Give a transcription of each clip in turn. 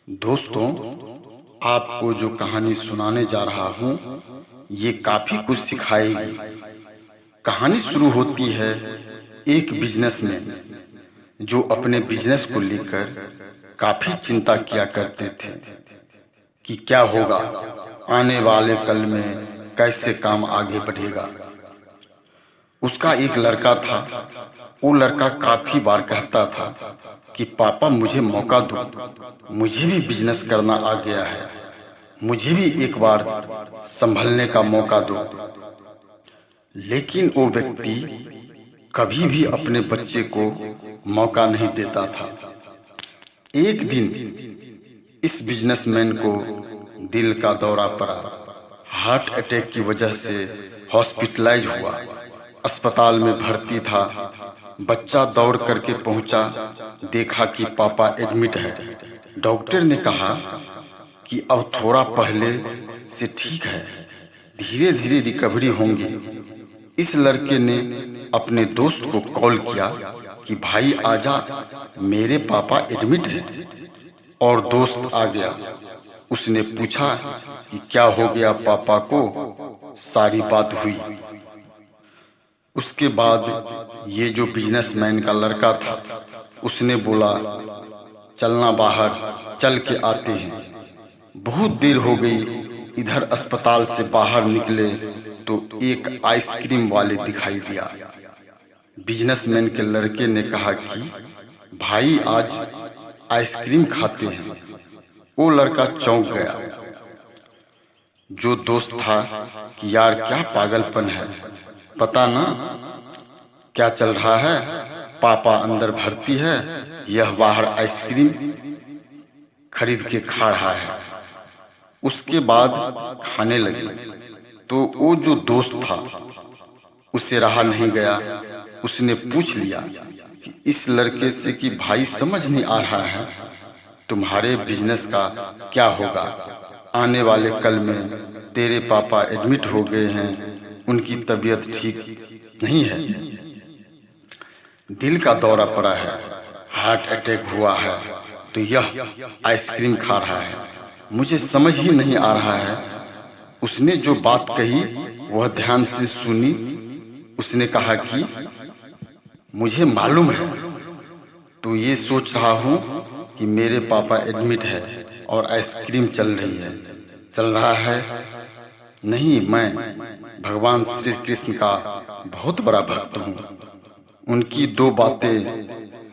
दोस्तों, आपको जो कहानी सुनाने जा रहा हूँ, ये काफी कुछ सिखाएगी। कहानी शुरू होती है एक बिजनेसमैन जो अपने बिजनेस को लेकर काफी चिंता किया करते थे कि क्या होगा, आने वाले कल में कैसे काम आगे बढ़ेगा। उसका एक लड़का था। वो लड़का काफी बार कहता था कि पापा मुझे मौका दो, मुझे भी बिजनेस करना आ गया है, मुझे भी एक बार संभलने का मौका दो। लेकिन वो व्यक्ति कभी भी अपने बच्चे को मौका नहीं देता था। एक दिन इस बिजनेसमैन को दिल का दौरा पड़ा। हार्ट अटैक की वजह से हॉस्पिटलाइज हुआ, अस्पताल में भर्ती था। बच्चा दौड़ करके पहुंचा, देखा कि पापा एडमिट है। डॉक्टर ने कहा कि अब थोड़ा पहले से ठीक है, धीरे धीरे रिकवरी होंगी। इस लड़के ने अपने दोस्त को कॉल किया कि भाई आजा, मेरे पापा एडमिट है। और दोस्त आ गया। उसने पूछा कि क्या हो गया पापा को। सारी बात हुई। उसके बाद ये जो बिजनेसमैन का लड़का था, उसने बोला चलना बाहर, चल के आते हैं। बहुत देर हो गई। इधर अस्पताल से बाहर निकले तो एक आइसक्रीम वाले दिखाई दिया। बिजनेसमैन के लड़के ने कहा कि भाई आज आइसक्रीम खाते हैं। वो लड़का चौंक गया। जो दोस्त था कि यार क्या पागलपन है, पता ना क्या चल रहा है। पापा अंदर भर्ती है, यह बाहर आइसक्रीम खरीद के खा रहा है। उसके बाद खाने लगे तो वो जो दोस्त था उसे रहा नहीं गया। उसने पूछ लिया कि इस लड़के से कि भाई समझ नहीं आ रहा है तुम्हारे बिजनेस का क्या होगा। आने वाले कल में तेरे पापा एडमिट हो गए हैं, उनकी तबीयत ठीक नहीं है, दिल का दौरा पड़ा है, हार्ट अटैक हुआ है, तो यह आइसक्रीम खा रहा है। मुझे समझ ही नहीं आ रहा है। उसने जो बात कही वह ध्यान से सुनी। उसने कहा कि मुझे मालूम है, तो ये सोच रहा हूँ कि मेरे पापा एडमिट है और आइसक्रीम चल रही है, चल रहा है। नहीं, मैं भगवान श्री कृष्ण का बहुत बड़ा भक्त हूँ। उनकी दो बातें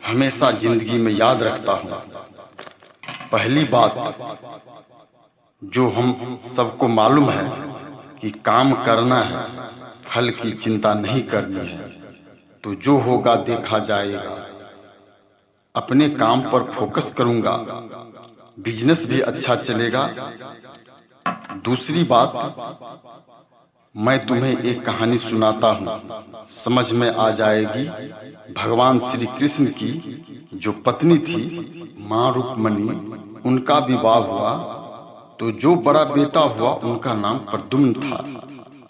हमेशा जिंदगी में याद रखता हूँ। पहली बात, जो हम सबको मालूम है कि काम करना है, फल की चिंता नहीं करनी है, तो जो होगा देखा जाएगा। अपने काम पर फोकस करूंगा, बिजनेस भी अच्छा चलेगा। दूसरी बात, मैं तुम्हें एक कहानी सुनाता हूँ, समझ में आ जाएगी। भगवान श्री कृष्ण की जो पत्नी थी माँ रुक्मणी, उनका विवाह हुआ तो जो बड़ा बेटा हुआ उनका नाम प्रद्युम्न था।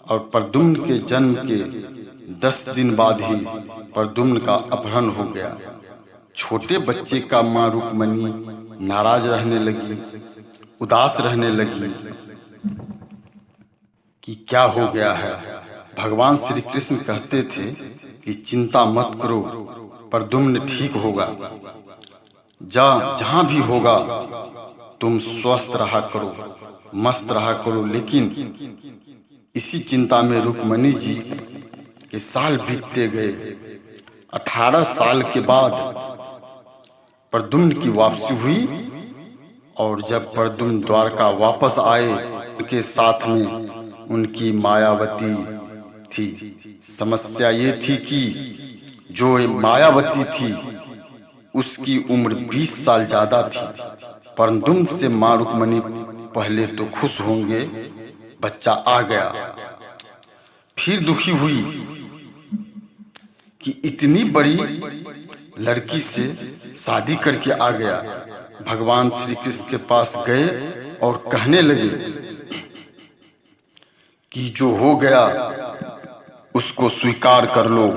और प्रद्युम्न के जन्म के 10 दिन बाद ही प्रद्युम्न का अपहरण हो गया। छोटे बच्चे का माँ रुक्मणी नाराज रहने लगी, उदास रहने लगी कि क्या हो गया है। भगवान श्री कृष्ण कहते थे कि चिंता मत करो, प्रद्युम्न ठीक होगा। जहां भी होगा तुम स्वस्थ रहा करो, मस्त रहा करो। लेकिन इसी चिंता में रुक्मणी जी के साल बीतते गए। 18 साल के बाद प्रद्युम्न की वापसी हुई। और जब प्रद्युम्न द्वारका वापस आए, उनके साथ में उनकी मायावती थी। समस्या ये थी कि जो मायावती थी उसकी उम्र 20 साल ज्यादा थी। प्रद्युम्न से माँ रुक्मणी पहले तो खुश होंगे, बच्चा आ गया, फिर दुखी हुई कि इतनी बड़ी लड़की से शादी करके आ गया। भगवान श्री कृष्ण के पास गए और कहने लगे कि जो हो गया उसको स्वीकार कर लो,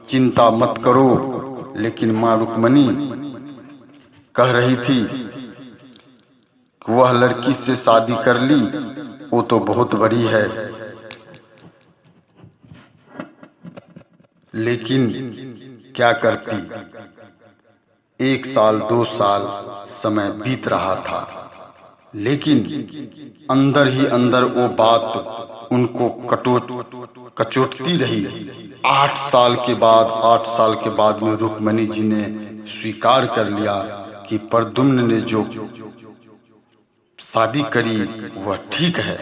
चिंता मत करो। लेकिन माँ रुक्मणी कह रही थी वह लड़की से शादी कर ली, वो तो बहुत बड़ी है, लेकिन क्या करती। 1 साल 2 साल समय बीत रहा था, लेकिन अंदर ही अंदर वो बात उनको कचोटती रही। 8 साल के बाद में रुक्मणी जी ने स्वीकार कर लिया कि प्रद्युम्न ने जो शादी करी वह ठीक है,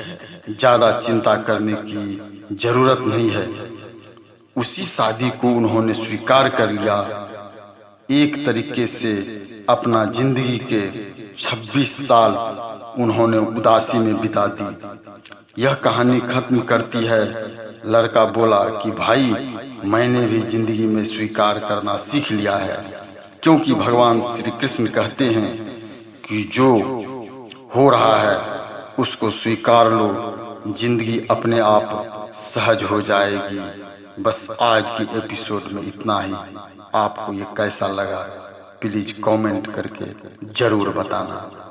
ज्यादा चिंता करने की जरूरत नहीं है। उसी शादी को उन्होंने स्वीकार कर लिया। एक तरीके से अपना जिंदगी के 26 साल उन्होंने उदासी में बिता दी। यह कहानी खत्म करती है। लड़का बोला कि भाई, मैंने भी जिंदगी में स्वीकार करना सीख लिया है, क्योंकि भगवान श्री कृष्ण कहते हैं कि जो हो रहा है उसको स्वीकार लो, जिंदगी अपने आप सहज हो जाएगी। बस आज की एपिसोड में इतना ही। आपको ये कैसा लगा प्लीज कमेंट करके जरूर बताना।